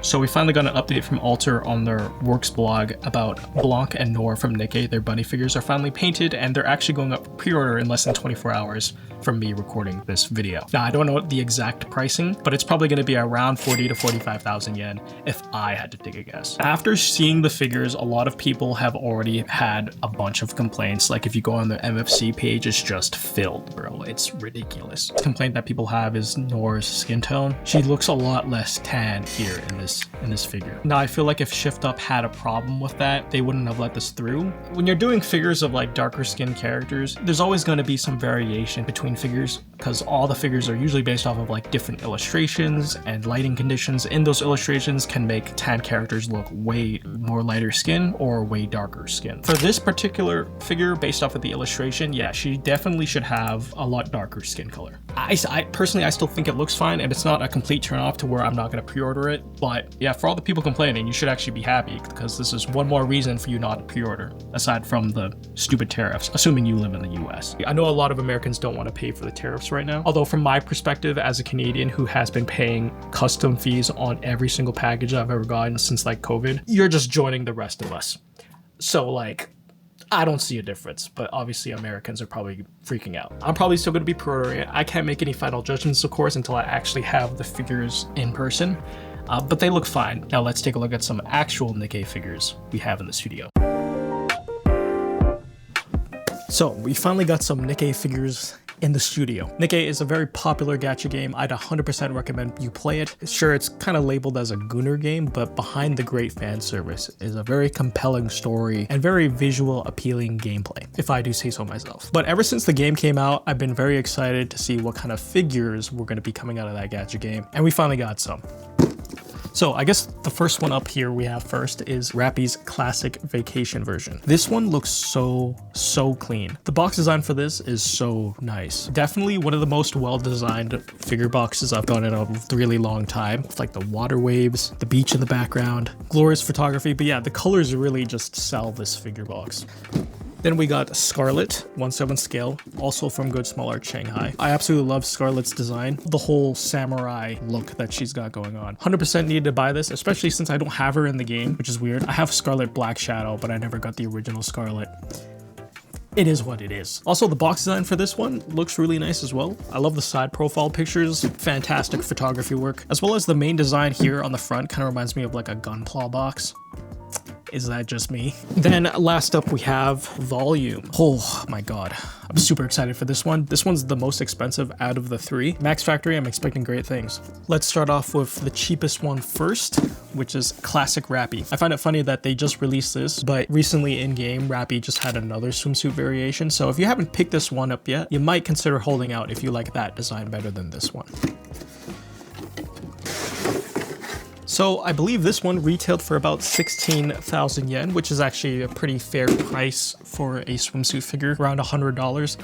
So we finally got an update from Alter on their Works blog about Blanc and Noir from NIKKE. Their bunny figures are finally painted and they're actually going up for pre-order in less than 24 hours from me recording this video. Now, I don't know the exact pricing, but it's probably going to be around 40 to 45,000 yen if I had to take a guess. After seeing the figures, a lot of people have already had a bunch of complaints. Like if you go on the MFC page, it's just filled, bro. It's ridiculous. The complaint that people have is Noir's skin tone. She looks a lot less tan here in this figure. Now, I feel like if Shift Up had a problem with that, they wouldn't have let this through. When you're doing figures of like darker skinned characters, there's always going to be some variation between figures because all the figures are usually based off of like different illustrations and lighting conditions. And those illustrations can make tan characters look way more lighter skin or way darker skin. For this particular figure, based off of the illustration, yeah, she definitely should have a lot darker skin color. I personally, I still think it looks fine, and it's not a complete turn off to where I'm not going to pre-order it. But yeah, for all the people complaining, you should actually be happy because this is one more reason for you not to pre-order, aside from the stupid tariffs, assuming you live in the US. I know a lot of Americans don't want to pay for the tariffs right now. Although from my perspective as a Canadian who has been paying custom fees on every single package I've ever gotten since like COVID, you're just joining the rest of us. So like, I don't see a difference, but obviously Americans are probably freaking out. I'm probably still going to be pre-ordering it. I can't make any final judgments, of course, until I actually have the figures in person, but they look fine. Now let's take a look at some actual NIKKE figures we have in this video. So we finally got some NIKKE figures in the studio. NIKKE is a very popular gacha game. I'd 100% recommend you play it. Sure, it's kind of labeled as a Gooner game, but behind the great fan service is a very compelling story and very visual appealing gameplay, if I do say so myself. But ever since the game came out, I've been very excited to see what kind of figures were going to be coming out of that gacha game, and we finally got some. So I guess the first one up here we have first is Rappy's classic vacation version. This one looks so clean. The box design for this is so nice. Definitely one of the most well-designed figure boxes I've done in a really long time. With like the water waves, the beach in the background, glorious photography. But yeah, the colors really just sell this figure box. Then we got Scarlet, 1/7 scale, also from Good Small Art Shanghai. I absolutely love Scarlet's design, the whole samurai look that she's got going on. 100% needed to buy this, especially since I don't have her in the game, which is weird. I have Scarlet Black Shadow, but I never got the original Scarlet. It is what it is. Also, the box design for this one looks really nice as well. I love the side profile pictures, fantastic photography work, as well as the main design here on the front kind of reminds me of like a Gunpla box. Is that just me? Then last up we have Volume. Oh my god, I'm super excited for this one. This one's the most expensive out of the three. Max Factory, I'm expecting great things. Let's start off with the cheapest one first, which is Classic Rappy. I find it funny that they just released this, but recently in-game, Rappy just had another swimsuit variation. So if you haven't picked this one up yet, you might consider holding out if you like that design better than this one. So I believe this one retailed for about 16,000 yen, which is actually a pretty fair price for a swimsuit figure, around $100.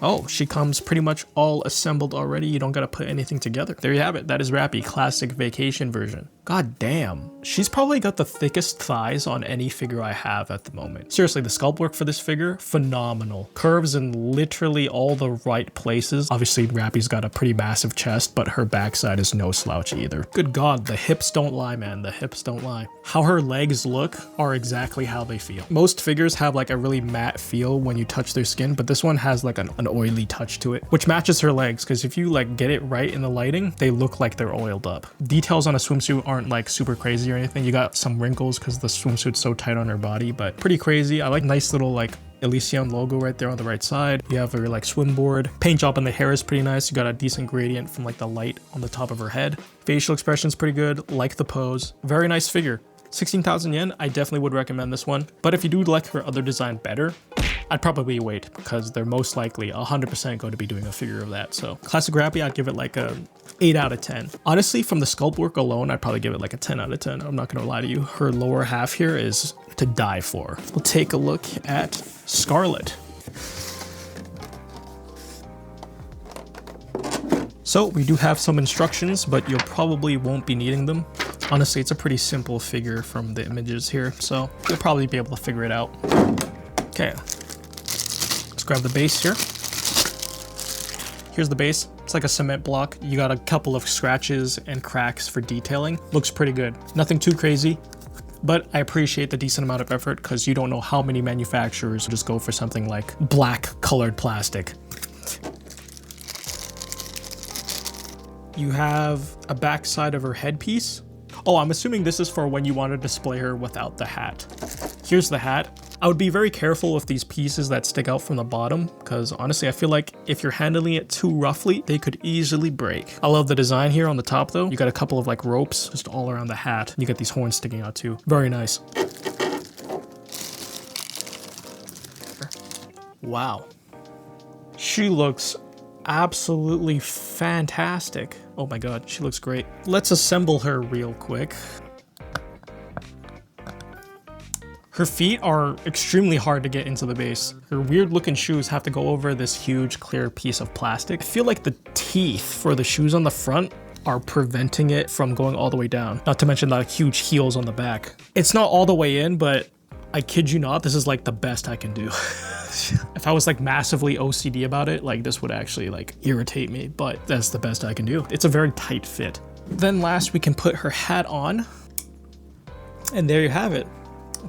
Oh, she comes pretty much all assembled already. You don't gotta put anything together. There you have it. That is Rappy, classic vacation version. God damn. She's probably got the thickest thighs on any figure I have at the moment. Seriously, the sculpt work for this figure, phenomenal. Curves in literally all the right places. Obviously, Rappy's got a pretty massive chest, but her backside is no slouch either. Good God, the hips don't lie, man. The hips don't lie. How her legs look are exactly how they feel. Most figures have like a really matte feel when you touch their skin, but this one has like an oily touch to it, which matches her legs, because if you like get it right in the lighting, they look like they're oiled up. Details on a swimsuit aren't like super crazy or anything. You got some wrinkles because the swimsuit's so tight on her body, but pretty crazy. I like nice little like Elysian logo right there on the right side. You have her like swim board. Paint job on the hair is pretty nice. You got a decent gradient from like the light on the top of her head. Facial expression's pretty good. Like the pose. Very nice figure. 16,000 yen. I definitely would recommend this one. But if you do like her other design better, I'd probably wait because they're most likely 100% going to be doing a figure of that. So Classic Rappy, I'd give it like a 8 out of 10. Honestly, from the sculpt work alone, I'd probably give it like a 10 out of 10. I'm not going to lie to you. Her lower half here is to die for. We'll take a look at Scarlet. So we do have some instructions, but you probably won't be needing them. Honestly, it's a pretty simple figure from the images here, so you'll probably be able to figure it out. Okay. Grab the base here. Here's the base. It's like a cement block. You got a couple of scratches and cracks for detailing. Looks pretty good. Nothing too crazy, but I appreciate the decent amount of effort because you don't know how many manufacturers just go for something like black colored plastic. You have a back side of her headpiece. Oh, I'm assuming this is for when you want to display her without the hat. Here's the hat. I would be very careful with these pieces that stick out from the bottom, because honestly, I feel like if you're handling it too roughly, they could easily break. I love the design here on the top though. You got a couple of like ropes just all around the hat. You got these horns sticking out too. Very nice. Wow. She looks absolutely fantastic. Oh my god, she looks great. Let's assemble her real quick. Her feet are extremely hard to get into the base. Her weird looking shoes have to go over this huge clear piece of plastic. I feel like the teeth for the shoes on the front are preventing it from going all the way down. Not to mention the huge heels on the back. It's not all the way in, but I kid you not, this is like the best I can do. If I was like massively OCD about it, like this would actually like irritate me, but that's the best I can do. It's a very tight fit. Then last we can put her hat on, and there you have it.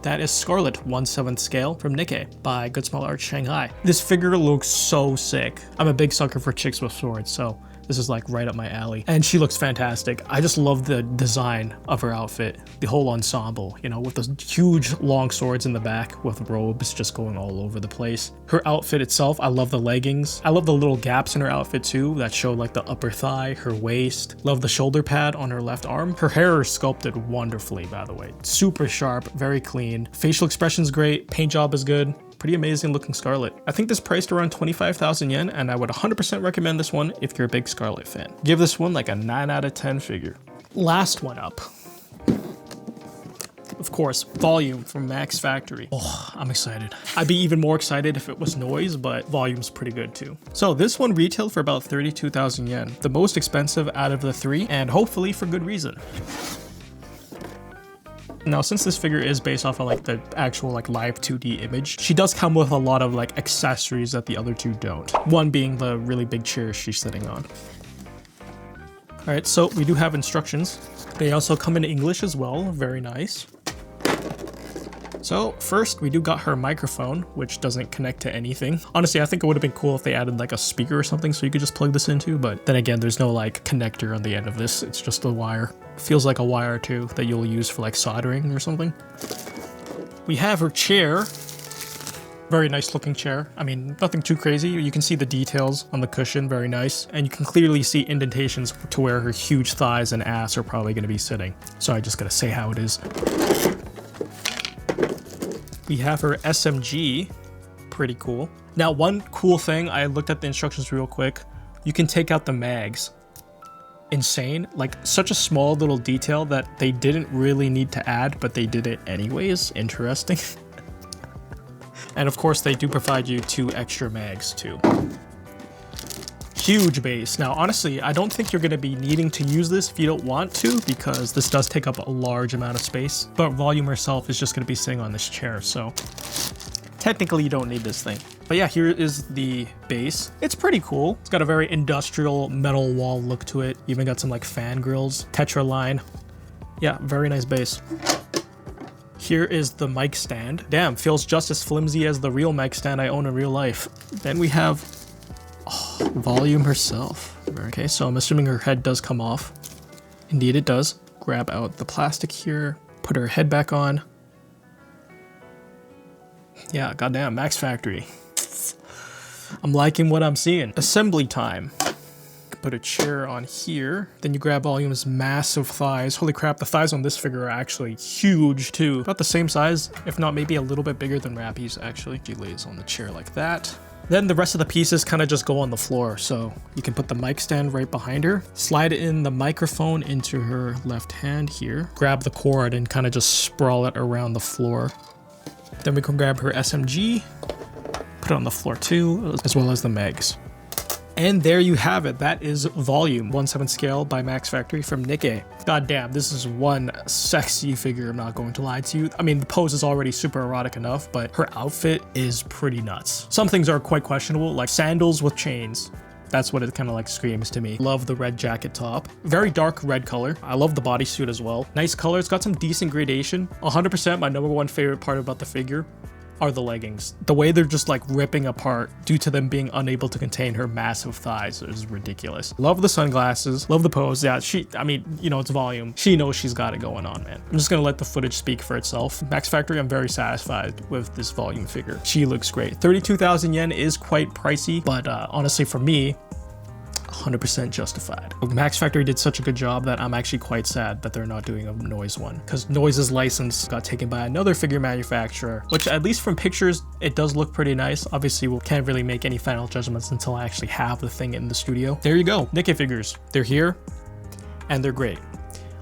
That is Scarlet 1/7 scale from NIKKE by Good Small Art Shanghai. This figure looks so sick. I'm a big sucker for chicks with swords, so this is like right up my alley. And she looks fantastic. I just love the design of her outfit. The whole ensemble, you know, with those huge long swords in the back with robes just going all over the place. Her outfit itself, I love the leggings. I love the little gaps in her outfit too that show like the upper thigh, her waist. Love the shoulder pad on her left arm. Her hair is sculpted wonderfully, by the way. Super sharp, very clean. Facial expression's great. Paint job is good. Pretty amazing looking Scarlet. I think this priced around 25,000 yen, and I would 100% recommend this one if you're a big Scarlet fan. Give this one like a 9 out of 10 figure. Last one up. Of course, Volume from Max Factory. Oh, I'm excited. I'd be even more excited if it was Noise, but Volume's pretty good too. So this one retailed for about 32,000 yen, the most expensive out of the three, and hopefully for good reason. Now, since this figure is based off of like the actual like live 2D image, she does come with a lot of like accessories that the other two don't. One being the really big chair she's sitting on. All right, so we do have instructions. They also come in English as well, very nice. So first we do got her microphone, which doesn't connect to anything. Honestly, I think it would have been cool if they added like a speaker or something so you could just plug this into, but then again, there's no like connector on the end of this. It's just a wire. Feels like a wire too that you'll use for like soldering or something. We have her chair. Very nice looking chair. I mean, nothing too crazy. You can see the details on the cushion, very nice. And you can clearly see indentations to where her huge thighs and ass are probably gonna be sitting. So I just gotta say how it is. We have her SMG, pretty cool. Now, one cool thing, I looked at the instructions real quick. You can take out the mags. Insane, like such a small little detail that they didn't really need to add, but they did it anyways. Interesting. And of course, they do provide you 2 extra mags too. Huge base. Now, honestly, I don't think you're going to be needing to use this if you don't want to, because this does take up a large amount of space, but Volume herself is just going to be sitting on this chair, so technically you don't need this thing. But yeah, here is the base. It's pretty cool. It's got a very industrial metal wall look to it. Even got some like fan grills, Tetra line. Yeah, very nice base. Here is the mic stand. Damn, feels just as flimsy as the real mic stand I own in real life. Then we have Volume herself. Okay, so I'm assuming her head does come off. Indeed it does. Grab out the plastic here, put her head back on. Yeah, goddamn, Max Factory. I'm liking what I'm seeing. Assembly time. Put a chair on here. Then you grab Volume's massive thighs. Holy crap, the thighs on this figure are actually huge too. About the same size, if not maybe a little bit bigger than Rappy's actually. She lays on the chair like that. Then the rest of the pieces kind of just go on the floor, so you can put the mic stand right behind her, slide in the microphone into her left hand here, grab the cord and kind of just sprawl it around the floor. Then we can grab her SMG, put it on the floor too, as well as the mags. And there you have it. That is Volume 1/7 scale by Max Factory from NIKKE. God damn, this is one sexy figure, I'm not going to lie to you. I mean, the pose is already super erotic enough, but her outfit is pretty nuts. Some things are quite questionable, like sandals with chains. That's what it kind of like screams to me. Love the red jacket top. Very dark red color. I love the bodysuit as well. Nice color. It's got some decent gradation. 100% my number one favorite part about the figure are the leggings. The way they're just like ripping apart due to them being unable to contain her massive thighs is ridiculous. Love the sunglasses, love the pose. Yeah, I mean, you know, it's volume. She knows she's got it going on, man. I'm just gonna let the footage speak for itself. Max Factory, I'm very satisfied with this volume figure. She looks great. 32,000 yen is quite pricey, but honestly for me, 100% justified. Max Factory did such a good job that I'm actually quite sad that they're not doing a Noise one, because Noise's license got taken by another figure manufacturer, which at least from pictures, it does look pretty nice. Obviously, we can't really make any final judgments until I actually have the thing in the studio. There you go, NIKKE Figures. They're here, and they're great.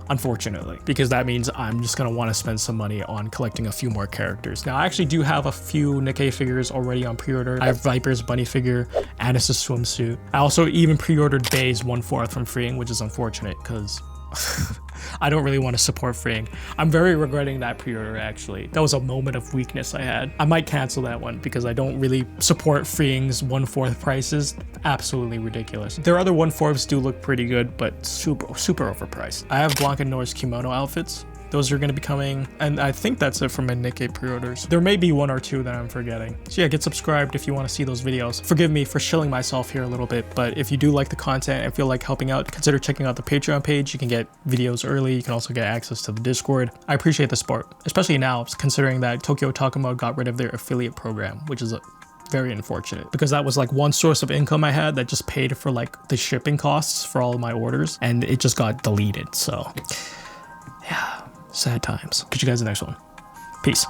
Unfortunately, because that means I'm just gonna want to spend some money on collecting a few more characters. Now, I actually do have a few NIKKE figures already on pre-order. I have Viper's bunny figure, Anis's swimsuit. I also even pre-ordered Bay's 1/4 from Freeing, which is unfortunate because I don't really want to support Freeing. I'm very regretting that pre-order, actually. That was a moment of weakness I had. I might cancel that one because I don't really support Freeing's 1/4 prices. Absolutely ridiculous. Their other 1/4s do look pretty good, but super overpriced. I have Blanca Noir's kimono outfits. Those are going to be coming, and I think that's it for my NIKKE pre-orders. There may be one or two that I'm forgetting. So yeah, get subscribed if you want to see those videos. Forgive me for shilling myself here a little bit, but if you do like the content and feel like helping out, consider checking out the Patreon page. You can get videos early. You can also get access to the Discord. I appreciate the support, especially now, considering that Tokyo Takuma got rid of their affiliate program, which is very unfortunate, because that was like one source of income I had that just paid for like the shipping costs for all of my orders, and it just got deleted. So yeah. Sad times. Catch you guys in the next one. Peace.